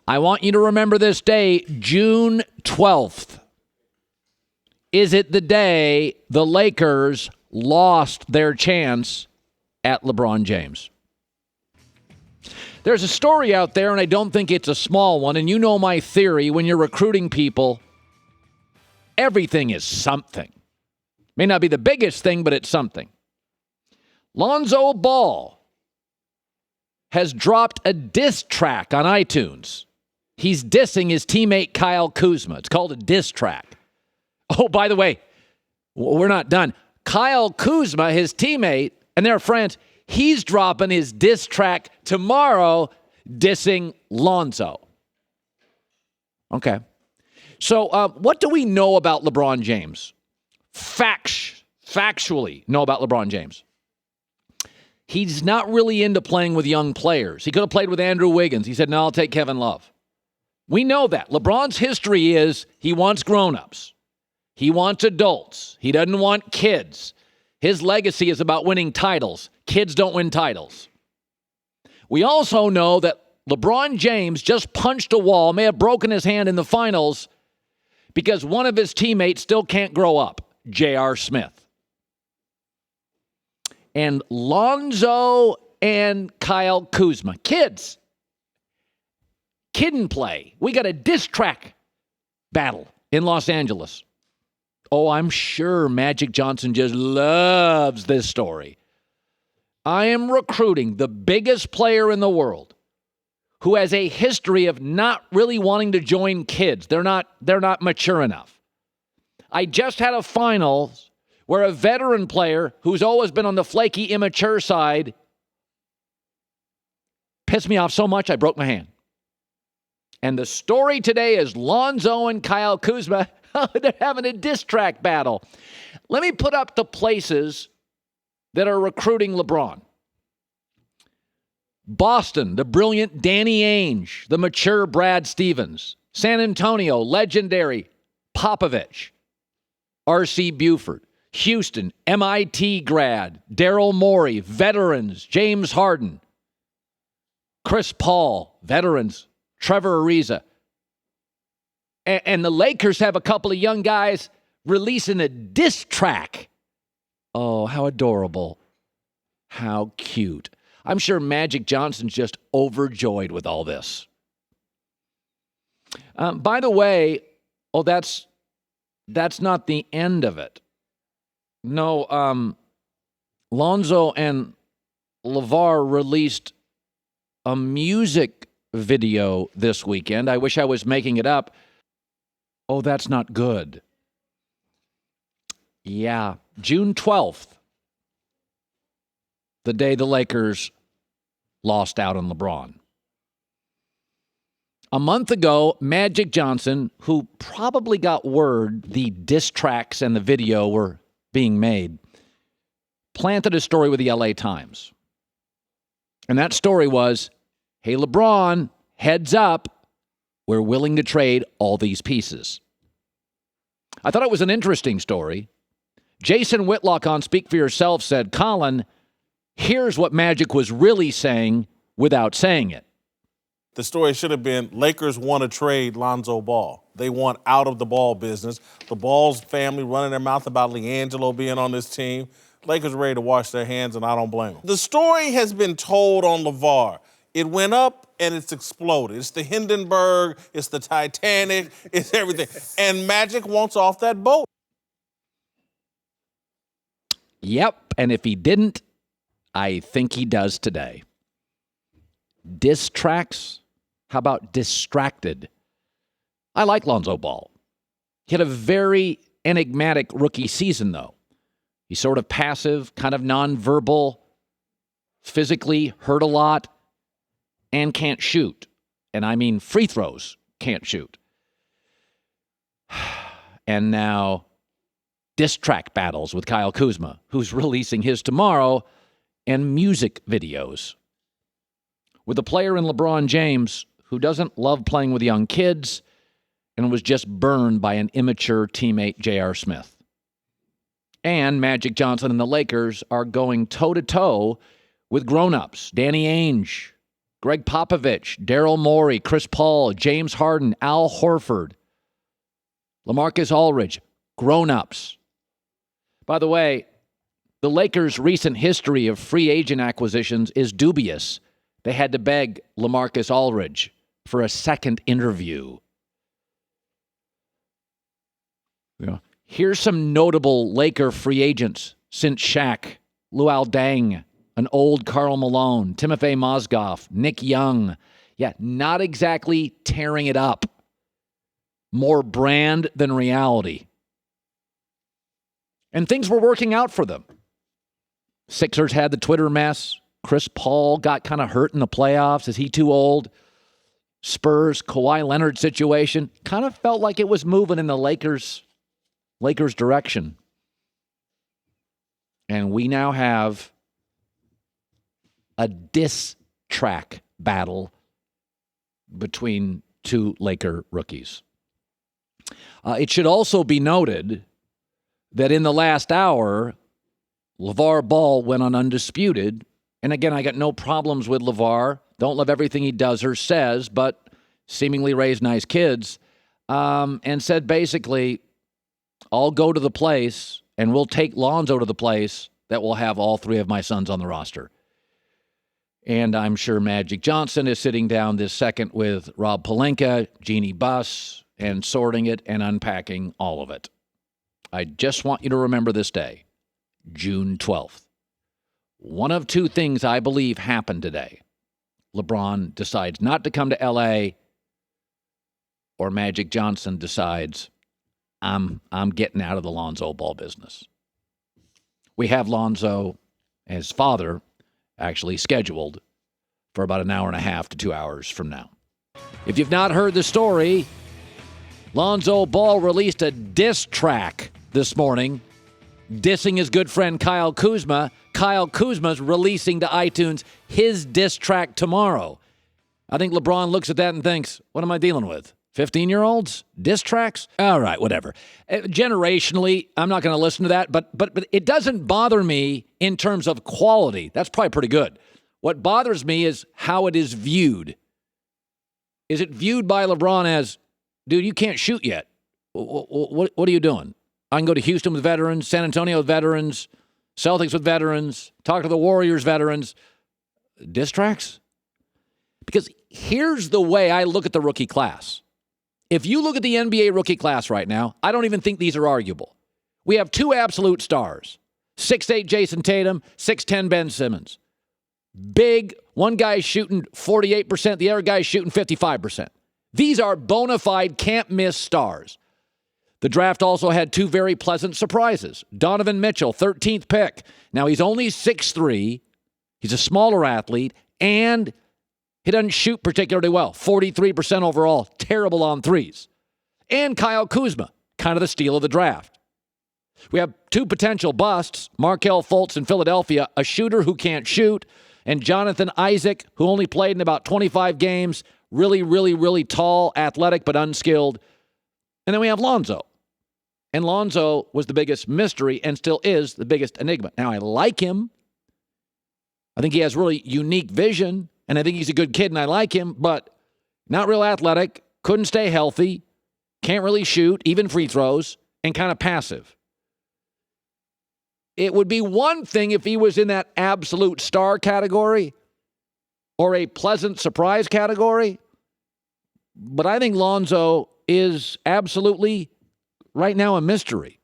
I want you to remember this day, June 12th. Is it the day the Lakers lost their chance at LeBron James? There's a story out there, and I don't think it's a small one, and you know my theory. When you're recruiting people, everything is something. May not be the biggest thing, but it's something. Lonzo Ball has dropped a diss track on iTunes. He's dissing his teammate Kyle Kuzma. It's called a diss track. Oh, by the way, we're not done. Kyle Kuzma, his teammate, and their friends, he's dropping his diss track tomorrow, dissing Lonzo. Okay. So what do we know about LeBron James? Factually know about LeBron James. He's not really into playing with young players. He could have played with Andrew Wiggins. He said, no, I'll take Kevin Love. We know that. LeBron's history is he wants grown-ups. He wants adults. He doesn't want kids. His legacy is about winning titles. Kids don't win titles. We also know that LeBron James just punched a wall, may have broken his hand in the finals because one of his teammates still can't grow up, J.R. Smith. And Lonzo and Kyle Kuzma, kids, kid and play. We got a diss track battle in Los Angeles. Oh, I'm sure Magic Johnson just loves this story. I am recruiting the biggest player in the world who has a history of not really wanting to join kids. They're not mature enough. I just had a finals where a veteran player who's always been on the flaky, immature side pissed me off so much I broke my hand. And the story today is Lonzo and Kyle Kuzma. They're having a diss track battle. Let me put up the places that are recruiting LeBron. Boston, the brilliant Danny Ainge, the mature Brad Stevens. San Antonio, legendary Popovich, R.C. Buford. Houston, MIT grad, Daryl Morey, veterans, James Harden. Chris Paul, veterans, Trevor Ariza. And the Lakers have a couple of young guys releasing a diss track. Oh, how adorable. How cute. I'm sure Magic Johnson's just overjoyed with all this. By the way, that's not the end of it. No, Lonzo and LaVar released a music video this weekend. I wish I was making it up. Oh, that's not good. Yeah, June 12th, the day the Lakers lost out on LeBron. A month ago, Magic Johnson, who probably got word the diss tracks and the video were being made, planted a story with the LA Times. And that story was, hey, LeBron, heads up, we're willing to trade all these pieces. I thought it was an interesting story. Jason Whitlock on Speak for Yourself said, Colin, here's what Magic was really saying without saying it. The story should have been Lakers want to trade Lonzo Ball. They want out of the Ball business. The Ball's family running their mouth about LiAngelo being on this team. Lakers are ready to wash their hands, and I don't blame them. The story has been told on LaVar. It went up and it's exploded. It's the Hindenburg, it's the Titanic, it's everything. And Magic wants off that boat. Yep, and if he didn't, I think he does today. Diss tracks? How about distracted? I like Lonzo Ball. He had a very enigmatic rookie season, though. He's sort of passive, kind of nonverbal, physically hurt a lot, and can't shoot. And I mean free throws, can't shoot. And now diss track battles with Kyle Kuzma, who's releasing his tomorrow, and music videos. With a player in LeBron James who doesn't love playing with young kids and was just burned by an immature teammate, J.R. Smith. And Magic Johnson and the Lakers are going toe-to-toe with grown-ups. Danny Ainge, Greg Popovich, Daryl Morey, Chris Paul, James Harden, Al Horford, LaMarcus Aldridge, grown-ups. By the way, the Lakers' recent history of free agent acquisitions is dubious. They had to beg LaMarcus Aldridge for a second interview. Yeah. Here's some notable Laker free agents since Shaq: Luol Deng, an old Karl Malone, Timofey Mozgov, Nick Young. Yeah, not exactly tearing it up. More brand than reality. And things were working out for them. Sixers had the Twitter mess. Chris Paul got kind of hurt in the playoffs. Is he too old? Spurs, Kawhi Leonard situation. Kind of felt like it was moving in the Lakers' direction. And we now have a diss track battle between two Laker rookies. It should also be noted that in the last hour, LaVar Ball went on undisputed. And again, I got no problems with LaVar. Don't love everything he does or says, but seemingly raised nice kids. And said basically, I'll go to the place and we'll take Lonzo to the place that will have all three of my sons on the roster. And I'm sure Magic Johnson is sitting down this second with Rob Pelinka, Jeannie Buss, and sorting it and unpacking all of it. I just want you to remember this day, June 12th. One of two things I believe happened today. LeBron decides not to come to L.A., or Magic Johnson decides, I'm getting out of the Lonzo Ball business. We have Lonzo, his father, actually scheduled for about an hour and a half to 2 hours from now. If you've not heard the story, Lonzo Ball released a diss track this morning, dissing his good friend Kyle Kuzma. Kyle Kuzma's releasing to iTunes his diss track tomorrow. I think LeBron looks at that and thinks, what am I dealing with? 15-year-olds? Diss tracks? All right, whatever. Generationally, I'm not going to listen to that, but it doesn't bother me in terms of quality. That's probably pretty good. What bothers me is how it is viewed. Is it viewed by LeBron as, dude, you can't shoot yet. What are you doing? I can go to Houston with veterans, San Antonio with veterans, Celtics with veterans, talk to the Warriors veterans. Diss tracks? Because here's the way I look at the rookie class. If you look at the NBA rookie class right now, I don't even think these are arguable. We have two absolute stars, 6'8" Jason Tatum, 6'10" Ben Simmons. Big, one guy's shooting 48%, the other guy's shooting 55%. These are bona fide can't-miss stars. The draft also had two very pleasant surprises. Donovan Mitchell, 13th pick. Now, he's only 6'3". He's a smaller athlete, and he doesn't shoot particularly well. 43% overall. Terrible on threes. And Kyle Kuzma, kind of the steal of the draft. We have two potential busts. Markelle Fultz in Philadelphia, a shooter who can't shoot. And Jonathan Isaac, who only played in about 25 games. Really, really, really tall, athletic, but unskilled. And then we have Lonzo. And Lonzo was the biggest mystery and still is the biggest enigma. Now, I like him. I think he has really unique vision. And I think he's a good kid, and I like him, but not real athletic, couldn't stay healthy, can't really shoot, even free throws, and kind of passive. It would be one thing if he was in that absolute star category or a pleasant surprise category, but I think Lonzo is absolutely, right now, a mystery.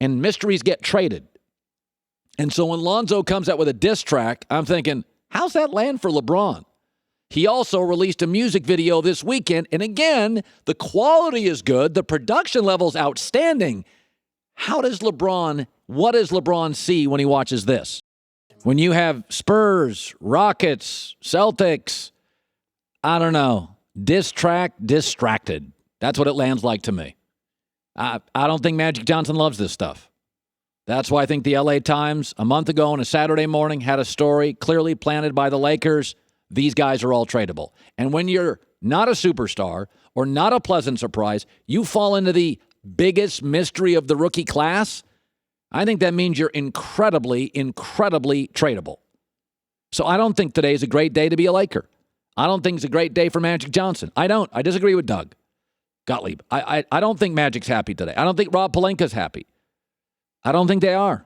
And mysteries get traded. And so when Lonzo comes out with a diss track, I'm thinking, how's that land for LeBron? He also released a music video this weekend, and again, the quality is good. The production level's outstanding. What does LeBron see when he watches this? When you have Spurs, Rockets, Celtics, I don't know, diss track, distracted. That's what it lands like to me. I don't think Magic Johnson loves this stuff. That's why I think the LA Times, a month ago on a Saturday morning, had a story clearly planted by the Lakers. These guys are all tradable. And when you're not a superstar or not a pleasant surprise, you fall into the biggest mystery of the rookie class. I think that means you're incredibly, incredibly tradable. So I don't think today is a great day to be a Laker. I don't think it's a great day for Magic Johnson. I don't. I disagree with Doug Gottlieb. I don't think Magic's happy today. I don't think Rob Pelinka's happy. I don't think they are.